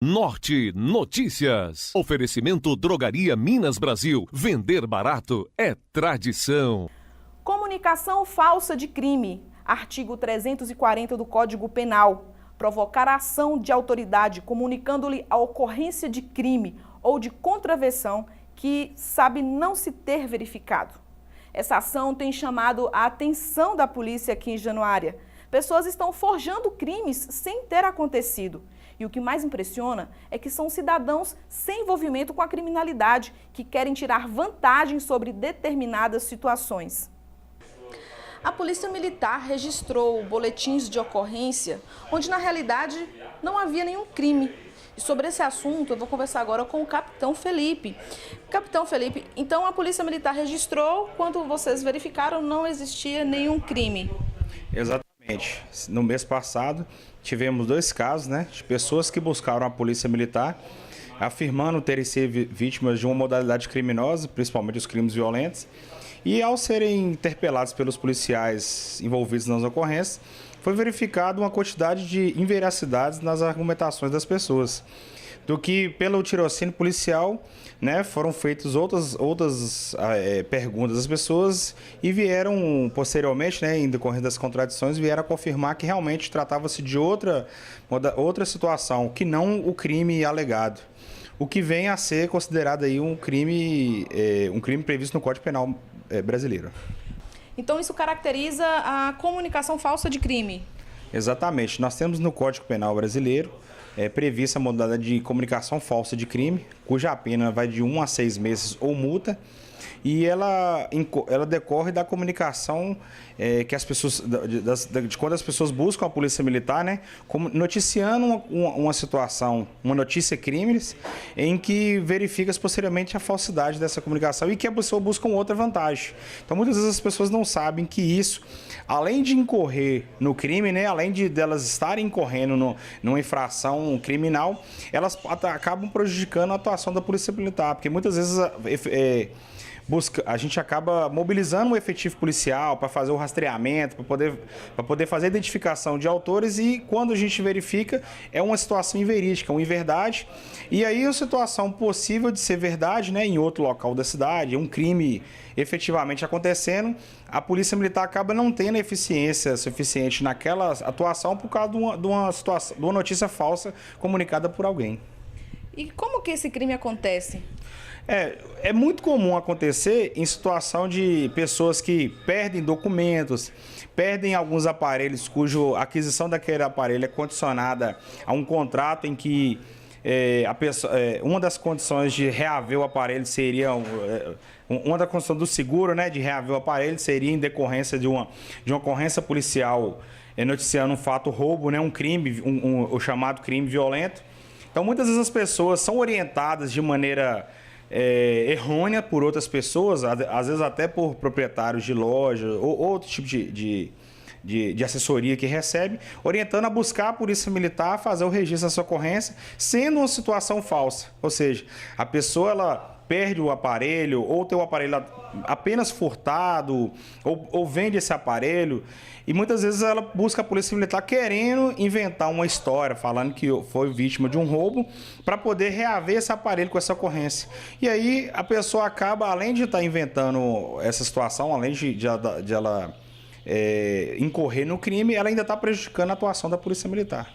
Norte Notícias. Oferecimento Drogaria Minas Brasil. Vender barato é tradição. Comunicação falsa de crime. Artigo 340 do Código Penal. Provocar a ação de autoridade comunicando-lhe a ocorrência de crime ou de contravenção que sabe não se ter verificado. Essa ação tem chamado a atenção da polícia aqui em Januária. Pessoas estão forjando crimes sem ter acontecido. E o que mais impressiona é que são cidadãos sem envolvimento com a criminalidade que querem tirar vantagem sobre determinadas situações. A Polícia Militar registrou boletins de ocorrência onde, na realidade, não havia nenhum crime. E sobre esse assunto, eu vou conversar agora com o Capitão Felipe. Capitão Felipe, então a Polícia Militar registrou, quando vocês verificaram, não existia nenhum crime. Exatamente. No mês passado, tivemos 2 casos, de pessoas que buscaram a Polícia Militar, afirmando terem sido vítimas de uma modalidade criminosa, principalmente os crimes violentos, e ao serem interpelados pelos policiais envolvidos nas ocorrências, foi verificada uma quantidade de inveracidades nas argumentações das pessoas. Do que, pelo tirocínio policial, foram feitas outras perguntas às pessoas e vieram, posteriormente, em decorrência das contradições, vieram a confirmar que realmente tratava-se de outra situação, que não o crime alegado. O que vem a ser considerado aí um crime previsto no Código Penal brasileiro. Então isso caracteriza a comunicação falsa de crime? Exatamente. Nós temos no Código Penal brasileiro prevista a modalidade de comunicação falsa de crime, cuja pena vai de 1 a 6 meses ou multa, e ela decorre da comunicação que as pessoas, de quando as pessoas buscam a Polícia Militar, noticiando uma situação, uma notícia crimes, em que verifica posteriormente a falsidade dessa comunicação e que a pessoa busca outra vantagem. Então, muitas vezes as pessoas não sabem que isso, além de incorrer no crime, além de delas estarem incorrendo numa infração criminal, elas acabam prejudicando a atuação da Polícia Militar, porque muitas vezes a gente acaba mobilizando o efetivo policial para fazer o rastreamento, para poder fazer a identificação de autores, e quando a gente verifica, é uma situação inverídica, uma inverdade, e aí a situação possível de ser verdade, em outro local da cidade, um crime efetivamente acontecendo, a Polícia Militar acaba não tendo eficiência suficiente naquela atuação por causa de uma notícia falsa comunicada por alguém. E como que esse crime acontece? É muito comum acontecer em situação de pessoas que perdem documentos, perdem alguns aparelhos cuja aquisição daquele aparelho é condicionada a um contrato em que uma das condições de reaver o aparelho seria uma da condição do seguro, de reaver o aparelho seria em decorrência de uma ocorrência policial noticiando um fato roubo, um crime, o chamado crime violento. Então, muitas vezes as pessoas são orientadas de maneira errônea por outras pessoas, às vezes até por proprietários de loja ou outro tipo de assessoria que recebe, orientando a buscar a Polícia Militar, fazer o registro dessa ocorrência, sendo uma situação falsa. Ou seja, a pessoa perde o aparelho, ou tem o aparelho apenas furtado, ou vende esse aparelho, e muitas vezes ela busca a Polícia Militar querendo inventar uma história, falando que foi vítima de um roubo, para poder reaver esse aparelho com essa ocorrência. E aí a pessoa acaba, além de estar inventando essa situação, além de ela incorrer no crime, ela ainda está prejudicando a atuação da Polícia Militar.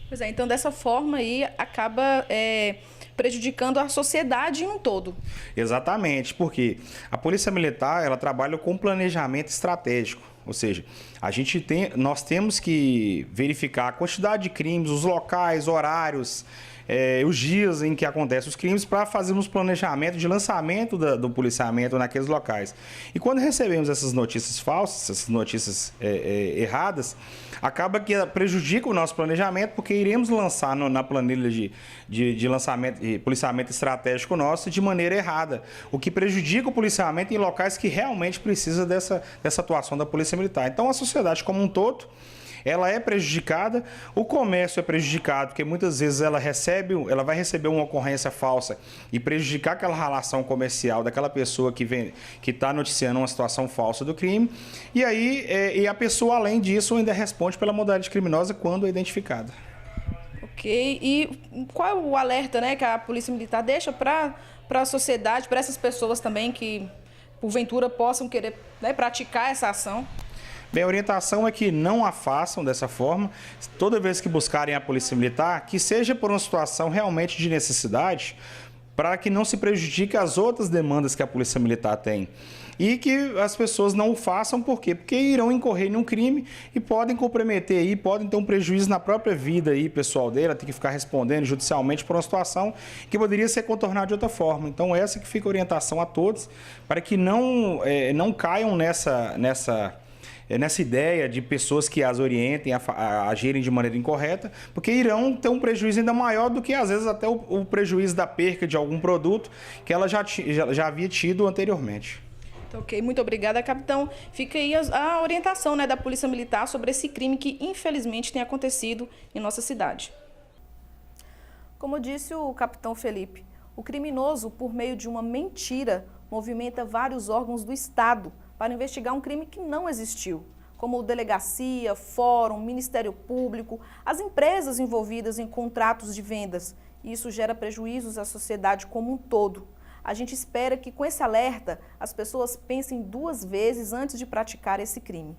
Pois é, então dessa forma aí acaba prejudicando a sociedade em um todo. Exatamente, porque a Polícia Militar ela trabalha com planejamento estratégico, ou seja, nós temos que verificar a quantidade de crimes, os locais, horários, os dias em que acontecem os crimes para fazermos planejamento de lançamento do policiamento naqueles locais. E quando recebemos essas notícias falsas, essas notícias erradas, acaba que prejudica o nosso planejamento, porque iremos lançar na planilha de lançamento e policiamento estratégico nosso de maneira errada, o que prejudica o policiamento em locais que realmente precisa dessa atuação da Polícia Militar. Então a sociedade como um todo, ela é prejudicada, o comércio é prejudicado, porque muitas vezes ela vai receber uma ocorrência falsa e prejudicar aquela relação comercial daquela pessoa que está noticiando uma situação falsa do crime, e aí a pessoa, além disso, ainda responde pela modalidade criminosa quando é identificada. Ok. E qual é o alerta, né, que a Polícia Militar deixa para a sociedade, para essas pessoas também que, porventura, possam querer, né, praticar essa ação? Bem, a orientação é que não a façam dessa forma. Toda vez que buscarem a Polícia Militar, que seja por uma situação realmente de necessidade, para que não se prejudique as outras demandas que a Polícia Militar tem. E que as pessoas não o façam, por quê? Porque irão incorrer num crime e podem comprometer aí, podem ter um prejuízo na própria vida aí, pessoal dela, ter que ficar respondendo judicialmente por uma situação que poderia ser contornada de outra forma. Então essa que fica a orientação a todos, para que não caiam nessa ideia de pessoas que as orientem a agirem de maneira incorreta, porque irão ter um prejuízo ainda maior do que, às vezes, até o prejuízo da perca de algum produto que ela já havia tido anteriormente. Ok, muito obrigada, capitão. Fica aí a orientação, né, da Polícia Militar sobre esse crime que, infelizmente, tem acontecido em nossa cidade. Como disse o capitão Felipe, o criminoso, por meio de uma mentira, movimenta vários órgãos do Estado para investigar um crime que não existiu, como delegacia, fórum, Ministério Público, as empresas envolvidas em contratos de vendas. Isso gera prejuízos à sociedade como um todo. A gente espera que, com esse alerta, as pessoas pensem 2 vezes antes de praticar esse crime.